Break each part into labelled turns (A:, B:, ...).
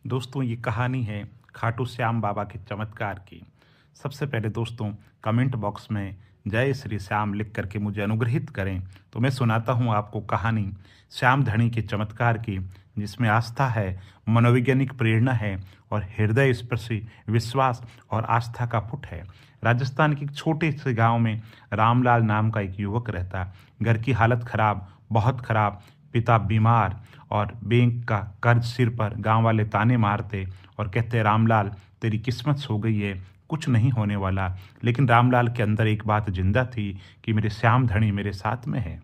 A: दोस्तों ये कहानी है खाटू श्याम बाबा के चमत्कार की। सबसे पहले दोस्तों कमेंट बॉक्स में जय श्री श्याम लिख करके मुझे अनुग्रहित करें तो मैं सुनाता हूँ आपको कहानी श्याम धनी के चमत्कार की, जिसमें आस्था है, मनोवैज्ञानिक प्रेरणा है और हृदय स्पर्शी विश्वास और आस्था का पुट है। राजस्थान के एक छोटे से गांव में रामलाल नाम का एक युवक रहता। घर की हालत खराब, बहुत खराब। पिता बीमार और बैंक का कर्ज सिर पर। गांव वाले ताने मारते और कहते, रामलाल तेरी किस्मत सो गई है, कुछ नहीं होने वाला। लेकिन रामलाल के अंदर एक बात जिंदा थी कि मेरे श्याम धनी मेरे साथ में है।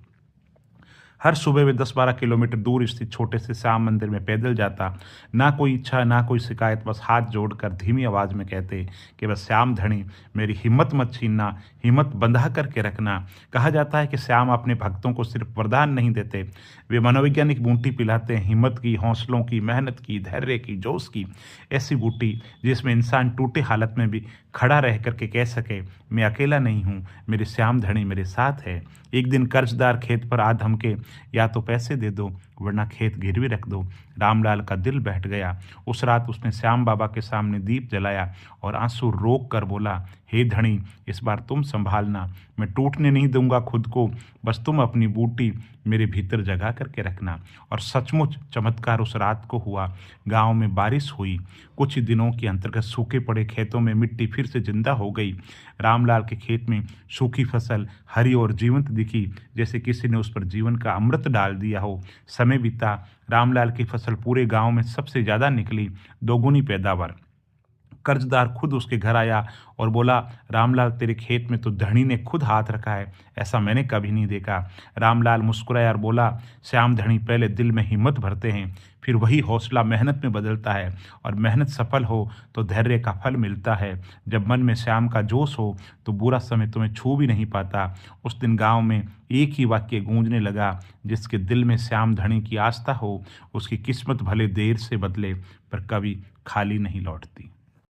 A: हर सुबह वे 10-12 किलोमीटर दूर स्थित छोटे से श्याम मंदिर में पैदल जाता। ना कोई इच्छा, ना कोई शिकायत, बस हाथ जोड़कर धीमी आवाज़ में कहते कि बस श्याम धनी मेरी हिम्मत मत छीनना, हिम्मत बंधा करके रखना। कहा जाता है कि श्याम अपने भक्तों को सिर्फ वरदान नहीं देते, वे मनोवैज्ञानिक बूटी पिलाते हैं, हिम्मत की, हौसलों की, मेहनत की, धैर्य की, जोश की। ऐसी बूटी जिसमें इंसान टूटे हालत में भी खड़ा रह करके कह सके, मैं अकेला नहीं हूँ, मेरे श्याम धनी मेरे साथ है। एक दिन कर्जदार खेत पर आ धमके, या तो पैसे दे दो वरना खेत गिरवी रख दो। रामलाल का दिल बैठ गया। उस रात उसने श्याम बाबा के सामने दीप जलाया और आंसू रोक कर बोला, हे धनी इस बार तुम संभालना, मैं टूटने नहीं दूंगा खुद को, बस तुम अपनी बूटी मेरे भीतर जगा करके रखना। और सचमुच चमत्कार उस रात को हुआ। गांव में बारिश हुई। कुछ ही दिनों के अंतर्गत सूखे पड़े खेतों में मिट्टी फिर से जिंदा हो गई। रामलाल के खेत में सूखी फसल हरी और जीवंत दिखी, जैसे किसी ने उस पर जीवन का अमृत डाल दिया हो। समय बीता। रामलाल की फसल पूरे गांव में सबसे ज़्यादा निकली, दोगुनी पैदावार। कर्जदार खुद उसके घर आया और बोला, रामलाल तेरे खेत में तो धनी ने खुद हाथ रखा है, ऐसा मैंने कभी नहीं देखा। रामलाल मुस्कुराया और बोला, श्याम धनी पहले दिल में हिम्मत भरते हैं, फिर वही हौसला मेहनत में बदलता है, और मेहनत सफल हो तो धैर्य का फल मिलता है। जब मन में श्याम का जोश हो तो बुरा समय तुम्हें छू भी नहीं पाता। उस दिन गांव में एक ही वाक्य गूंजने लगा, जिसके दिल में श्याम धनी की आस्था हो उसकी किस्मत भले देर से बदले पर कभी खाली नहीं लौटती।